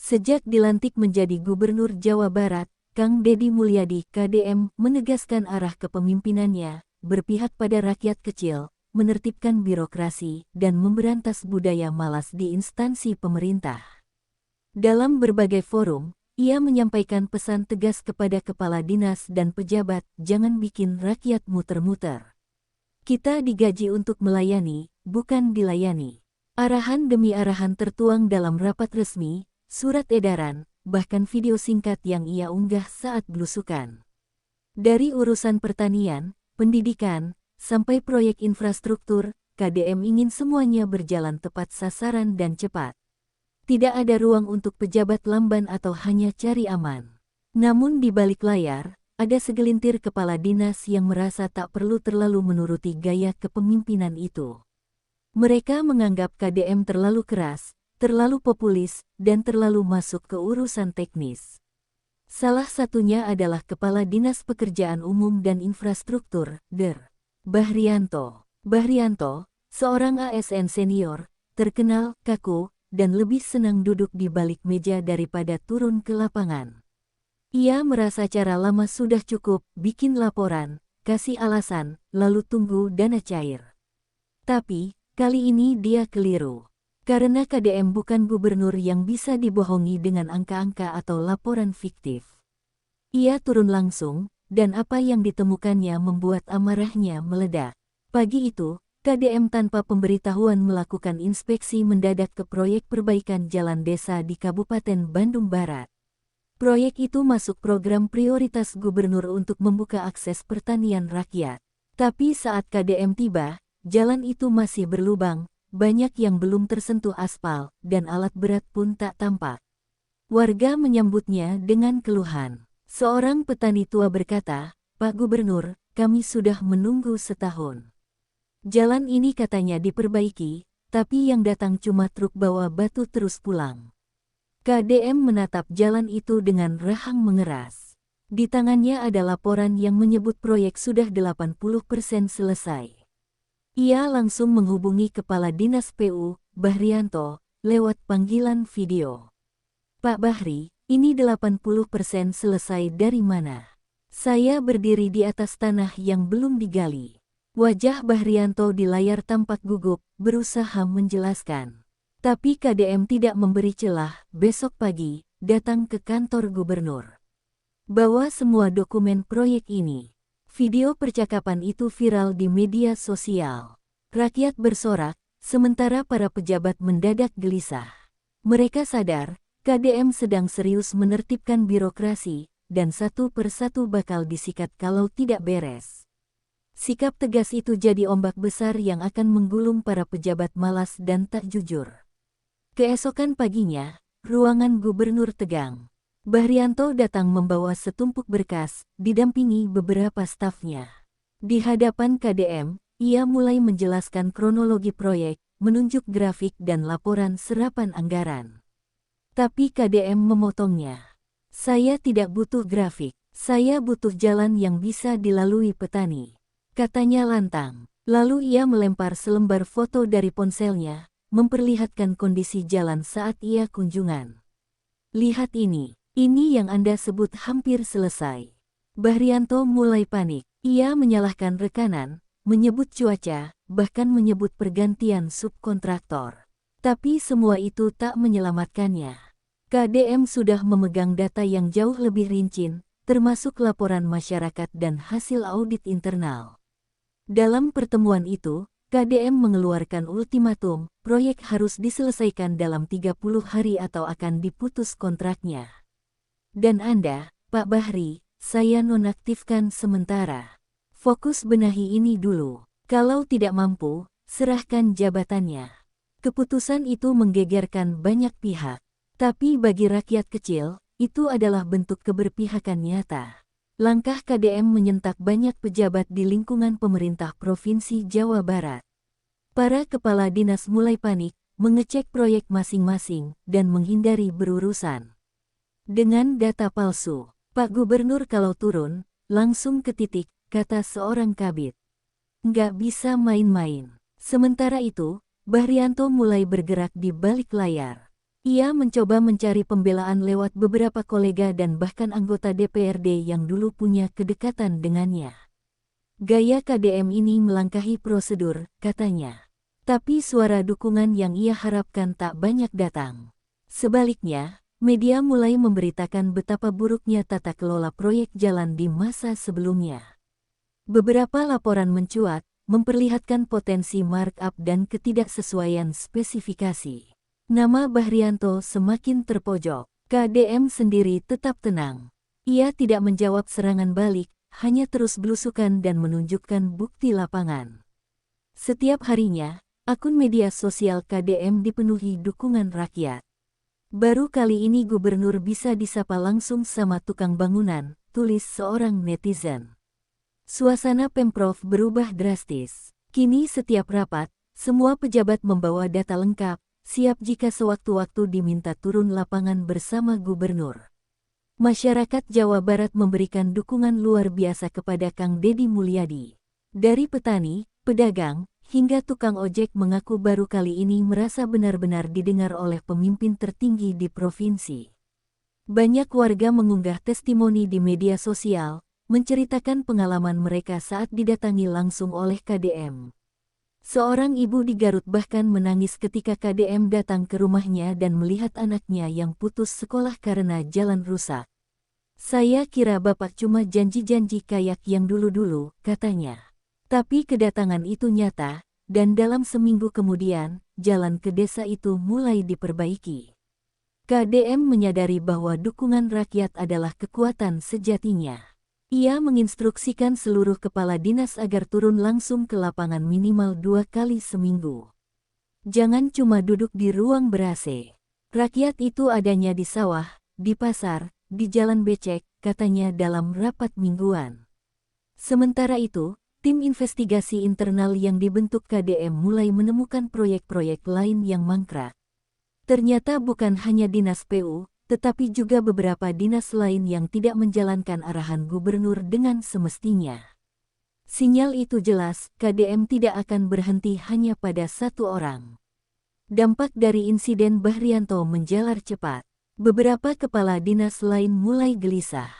Sejak dilantik menjadi Gubernur Jawa Barat, Kang Deddy Mulyadi KDM menegaskan arah kepemimpinannya, berpihak pada rakyat kecil, menertibkan birokrasi, dan memberantas budaya malas di instansi pemerintah. Dalam berbagai forum, ia menyampaikan pesan tegas kepada kepala dinas dan pejabat, jangan bikin rakyat muter-muter. Kita digaji untuk melayani, bukan dilayani. Arahan demi arahan tertuang dalam rapat resmi, surat edaran, bahkan video singkat yang ia unggah saat belusukan. Dari urusan pertanian, pendidikan, sampai proyek infrastruktur, KDM ingin semuanya berjalan tepat sasaran dan cepat. Tidak ada ruang untuk pejabat lamban atau hanya cari aman. Namun di balik layar, ada segelintir kepala dinas yang merasa tak perlu terlalu menuruti gaya kepemimpinan itu. Mereka menganggap KDM terlalu keras, terlalu populis, dan terlalu masuk ke urusan teknis. Salah satunya adalah Kepala Dinas Pekerjaan Umum dan Infrastruktur, Dr. Bahrianto. Bahrianto, seorang ASN senior, terkenal, kaku, dan lebih senang duduk di balik meja daripada turun ke lapangan. Ia merasa cara lama sudah cukup, bikin laporan, kasih alasan, lalu tunggu dana cair. Tapi, kali ini dia keliru. Karena KDM bukan gubernur yang bisa dibohongi dengan angka-angka atau laporan fiktif. Ia turun langsung, dan apa yang ditemukannya membuat amarahnya meledak. Pagi itu, KDM tanpa pemberitahuan melakukan inspeksi mendadak ke proyek perbaikan jalan desa di Kabupaten Bandung Barat. Proyek itu masuk program prioritas gubernur untuk membuka akses pertanian rakyat. Tapi saat KDM tiba, jalan itu masih berlubang, banyak yang belum tersentuh aspal, dan alat berat pun tak tampak. Warga menyambutnya dengan keluhan. Seorang petani tua berkata, "Pak Gubernur, kami sudah menunggu setahun. Jalan ini katanya diperbaiki, tapi yang datang cuma truk bawa batu terus pulang." KDM menatap jalan itu dengan rahang mengeras. Di tangannya ada laporan yang menyebut proyek sudah 80% selesai. Ia langsung menghubungi Kepala Dinas PU, Bahrianto, lewat panggilan video. "Pak Bahri, ini 80% selesai dari mana? Saya berdiri di atas tanah yang belum digali." Wajah Bahrianto di layar tampak gugup, berusaha menjelaskan. Tapi KDM tidak memberi celah. Besok pagi, datang ke kantor gubernur. Bawa semua dokumen proyek ini. Video percakapan itu viral di media sosial. Rakyat bersorak, sementara para pejabat mendadak gelisah. Mereka sadar, KDM sedang serius menertibkan birokrasi, dan satu persatu bakal disikat kalau tidak beres. Sikap tegas itu jadi ombak besar yang akan menggulung para pejabat malas dan tak jujur. Keesokan paginya, ruangan gubernur tegang. Bahrianto datang membawa setumpuk berkas, didampingi beberapa stafnya. Di hadapan KDM, ia mulai menjelaskan kronologi proyek, menunjuk grafik dan laporan serapan anggaran. Tapi KDM memotongnya. "Saya tidak butuh grafik, saya butuh jalan yang bisa dilalui petani," katanya lantang. Lalu ia melempar selembar foto dari ponselnya, memperlihatkan kondisi jalan saat ia kunjungan. "Lihat ini yang Anda sebut hampir selesai." Bahrianto mulai panik. Ia menyalahkan rekanan, menyebut cuaca, bahkan menyebut pergantian subkontraktor. Tapi semua itu tak menyelamatkannya. KDM sudah memegang data yang jauh lebih rinci, termasuk laporan masyarakat dan hasil audit internal. Dalam pertemuan itu, KDM mengeluarkan ultimatum, proyek harus diselesaikan dalam 30 hari atau akan diputus kontraknya. "Dan Anda, Pak Bahri, saya nonaktifkan sementara. Fokus benahi ini dulu. Kalau tidak mampu, serahkan jabatannya." Keputusan itu menggegerkan banyak pihak. Tapi bagi rakyat kecil, itu adalah bentuk keberpihakan nyata. Langkah KDM menyentak banyak pejabat di lingkungan pemerintah Provinsi Jawa Barat. Para kepala dinas mulai panik, mengecek proyek masing-masing, dan menghindari berurusan dengan data palsu. "Pak Gubernur kalau turun, langsung ke titik," kata seorang kabid. "Nggak bisa main-main." Sementara itu, Bahrianto mulai bergerak di balik layar. Ia mencoba mencari pembelaan lewat beberapa kolega dan bahkan anggota DPRD yang dulu punya kedekatan dengannya. Gaya KDM ini melangkahi prosedur, katanya. Tapi suara dukungan yang ia harapkan tak banyak datang. Sebaliknya, media mulai memberitakan betapa buruknya tata kelola proyek jalan di masa sebelumnya. Beberapa laporan mencuat, memperlihatkan potensi markup dan ketidaksesuaian spesifikasi. Nama Bahrianto semakin terpojok. KDM sendiri tetap tenang. Ia tidak menjawab serangan balik, hanya terus belusukan dan menunjukkan bukti lapangan. Setiap harinya, akun media sosial KDM dipenuhi dukungan rakyat. Baru kali ini gubernur bisa disapa langsung sama tukang bangunan, tulis seorang netizen. Suasana Pemprov berubah drastis. Kini setiap rapat, semua pejabat membawa data lengkap, siap jika sewaktu-waktu diminta turun lapangan bersama gubernur. Masyarakat Jawa Barat memberikan dukungan luar biasa kepada Kang Deddy Mulyadi. Dari petani, pedagang, hingga tukang ojek mengaku baru kali ini merasa benar-benar didengar oleh pemimpin tertinggi di provinsi. Banyak warga mengunggah testimoni di media sosial, menceritakan pengalaman mereka saat didatangi langsung oleh KDM. Seorang ibu di Garut bahkan menangis ketika KDM datang ke rumahnya dan melihat anaknya yang putus sekolah karena jalan rusak. Saya kira bapak cuma janji-janji kayak yang dulu-dulu, katanya. Tapi kedatangan itu nyata, dan dalam seminggu kemudian, jalan ke desa itu mulai diperbaiki. KDM menyadari bahwa dukungan rakyat adalah kekuatan sejatinya. Ia menginstruksikan seluruh kepala dinas agar turun langsung ke lapangan minimal 2 kali seminggu. Jangan cuma duduk di ruang ber-AC. Rakyat itu adanya di sawah, di pasar, di jalan becek, katanya dalam rapat mingguan. Sementara itu, tim investigasi internal yang dibentuk KDM mulai menemukan proyek-proyek lain yang mangkrak. Ternyata bukan hanya dinas PU, tetapi juga beberapa dinas lain yang tidak menjalankan arahan gubernur dengan semestinya. Sinyal itu jelas, KDM tidak akan berhenti hanya pada satu orang. Dampak dari insiden Bahrianto menjalar cepat. Beberapa kepala dinas lain mulai gelisah.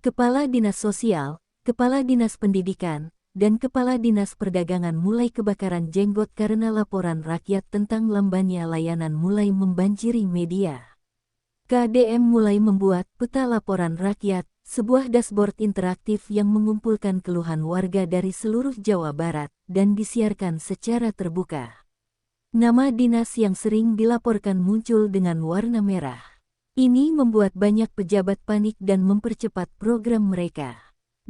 Kepala Dinas Sosial, Kepala Dinas Pendidikan, dan Kepala Dinas Perdagangan mulai kebakaran jenggot karena laporan rakyat tentang lambannya layanan mulai membanjiri media. KDM mulai membuat peta laporan rakyat, sebuah dashboard interaktif yang mengumpulkan keluhan warga dari seluruh Jawa Barat dan disiarkan secara terbuka. Nama dinas yang sering dilaporkan muncul dengan warna merah. Ini membuat banyak pejabat panik dan mempercepat program mereka.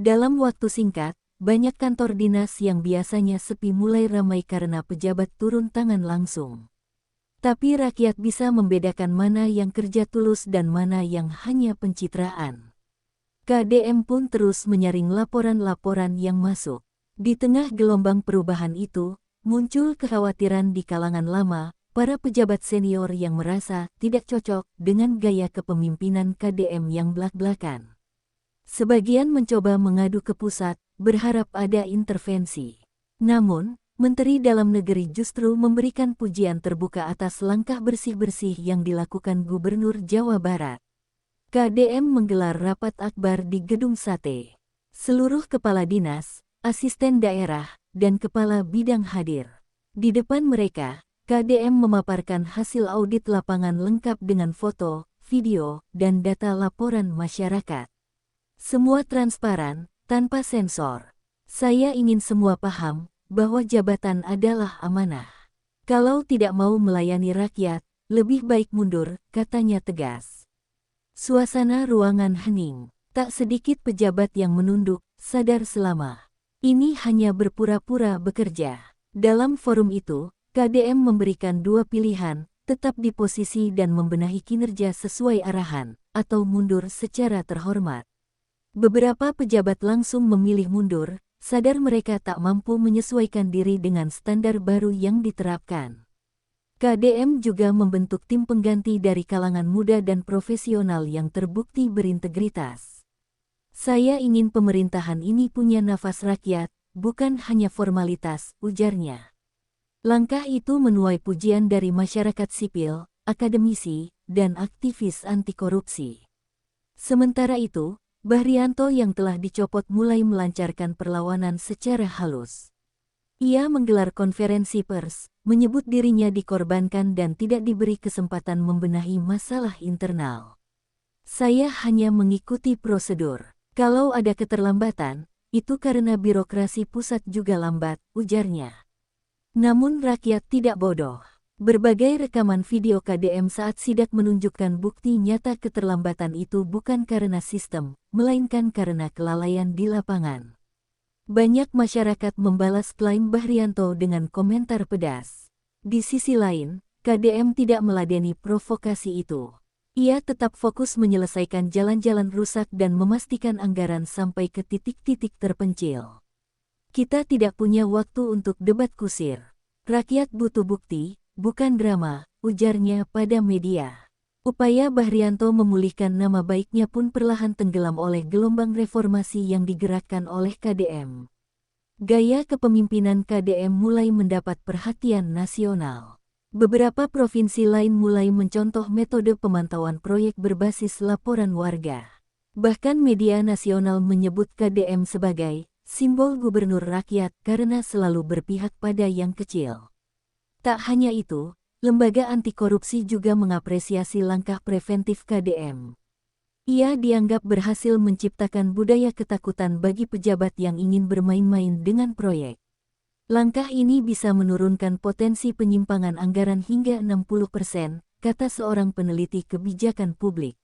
Dalam waktu singkat, banyak kantor dinas yang biasanya sepi mulai ramai karena pejabat turun tangan langsung. Tapi rakyat bisa membedakan mana yang kerja tulus dan mana yang hanya pencitraan. KDM pun terus menyaring laporan-laporan yang masuk. Di tengah gelombang perubahan itu, muncul kekhawatiran di kalangan lama, para pejabat senior yang merasa tidak cocok dengan gaya kepemimpinan KDM yang blak-blakan. Sebagian mencoba mengadu ke pusat, berharap ada intervensi. Namun, Menteri Dalam Negeri justru memberikan pujian terbuka atas langkah bersih-bersih yang dilakukan Gubernur Jawa Barat. KDM menggelar rapat akbar di Gedung Sate. Seluruh kepala dinas, asisten daerah, dan kepala bidang hadir. Di depan mereka, KDM memaparkan hasil audit lapangan lengkap dengan foto, video, dan data laporan masyarakat. Semua transparan, tanpa sensor. Saya ingin semua paham bahwa jabatan adalah amanah. Kalau tidak mau melayani rakyat, lebih baik mundur, katanya tegas. Suasana ruangan hening, tak sedikit pejabat yang menunduk, sadar selama ini hanya berpura-pura bekerja. Dalam forum itu, KDM memberikan dua pilihan, tetap di posisi dan membenahi kinerja sesuai arahan, atau mundur secara terhormat. Beberapa pejabat langsung memilih mundur, sadar mereka tak mampu menyesuaikan diri dengan standar baru yang diterapkan. KDM juga membentuk tim pengganti dari kalangan muda dan profesional yang terbukti berintegritas. Saya ingin pemerintahan ini punya nafas rakyat, bukan hanya formalitas, ujarnya. Langkah itu menuai pujian dari masyarakat sipil, akademisi, dan aktivis anti korupsi. Sementara itu, Bahrianto yang telah dicopot mulai melancarkan perlawanan secara halus. Ia menggelar konferensi pers, menyebut dirinya dikorbankan dan tidak diberi kesempatan membenahi masalah internal. Saya hanya mengikuti prosedur. Kalau ada keterlambatan, itu karena birokrasi pusat juga lambat, ujarnya. Namun rakyat tidak bodoh. Berbagai rekaman video KDM saat sidak menunjukkan bukti nyata keterlambatan itu bukan karena sistem, melainkan karena kelalaian di lapangan. Banyak masyarakat membalas klaim Bahrianto dengan komentar pedas. Di sisi lain, KDM tidak meladeni provokasi itu. Ia tetap fokus menyelesaikan jalan-jalan rusak dan memastikan anggaran sampai ke titik-titik terpencil. Kita tidak punya waktu untuk debat kusir. Rakyat butuh bukti, bukan drama, ujarnya pada media. Upaya Bahrianto memulihkan nama baiknya pun perlahan tenggelam oleh gelombang reformasi yang digerakkan oleh KDM. Gaya kepemimpinan KDM mulai mendapat perhatian nasional. Beberapa provinsi lain mulai mencontoh metode pemantauan proyek berbasis laporan warga. Bahkan media nasional menyebut KDM sebagai simbol gubernur rakyat karena selalu berpihak pada yang kecil. Tak hanya itu, lembaga anti korupsi juga mengapresiasi langkah preventif KDM. Ia dianggap berhasil menciptakan budaya ketakutan bagi pejabat yang ingin bermain-main dengan proyek. Langkah ini bisa menurunkan potensi penyimpangan anggaran hingga 60%, kata seorang peneliti kebijakan publik.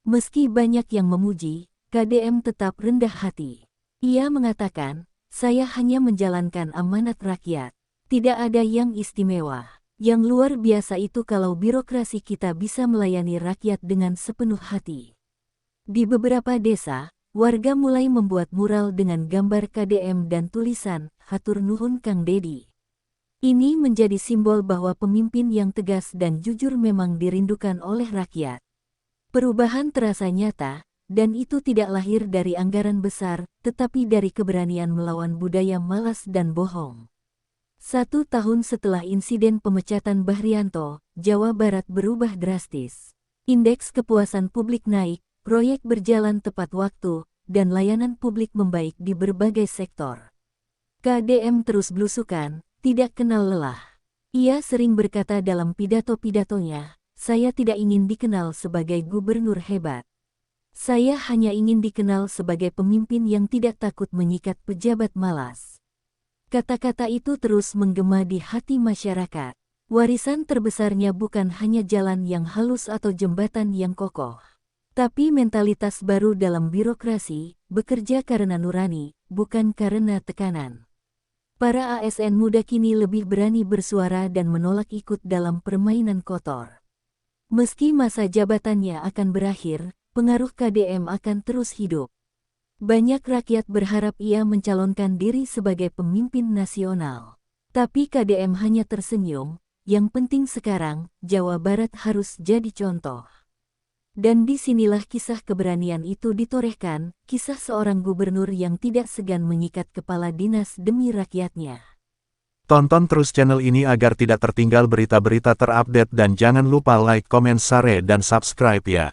Meski banyak yang memuji, KDM tetap rendah hati. Ia mengatakan, saya hanya menjalankan amanat rakyat. Tidak ada yang istimewa. Yang luar biasa itu kalau birokrasi kita bisa melayani rakyat dengan sepenuh hati. Di beberapa desa, warga mulai membuat mural dengan gambar KDM dan tulisan, "Hatur nuhun Kang Dedi." Ini menjadi simbol bahwa pemimpin yang tegas dan jujur memang dirindukan oleh rakyat. Perubahan terasa nyata, dan itu tidak lahir dari anggaran besar, tetapi dari keberanian melawan budaya malas dan bohong. 1 tahun setelah insiden pemecatan Bahrianto, Jawa Barat berubah drastis. Indeks kepuasan publik naik, proyek berjalan tepat waktu, dan layanan publik membaik di berbagai sektor. KDM terus belusukan, tidak kenal lelah. Ia sering berkata dalam pidato-pidatonya, "Saya tidak ingin dikenal sebagai gubernur hebat. Saya hanya ingin dikenal sebagai pemimpin yang tidak takut menyikat pejabat malas." Kata-kata itu terus menggema di hati masyarakat. Warisan terbesarnya bukan hanya jalan yang halus atau jembatan yang kokoh, tapi mentalitas baru dalam birokrasi, bekerja karena nurani, bukan karena tekanan. Para ASN muda kini lebih berani bersuara dan menolak ikut dalam permainan kotor. Meski masa jabatannya akan berakhir, pengaruh KDM akan terus hidup. Banyak rakyat berharap ia mencalonkan diri sebagai pemimpin nasional. Tapi KDM hanya tersenyum, yang penting sekarang, Jawa Barat harus jadi contoh. Dan disinilah kisah keberanian itu ditorehkan, kisah seorang gubernur yang tidak segan menyikat kepala dinas demi rakyatnya. Tonton terus channel ini agar tidak tertinggal berita-berita terupdate dan jangan lupa like, komen, share, dan subscribe ya.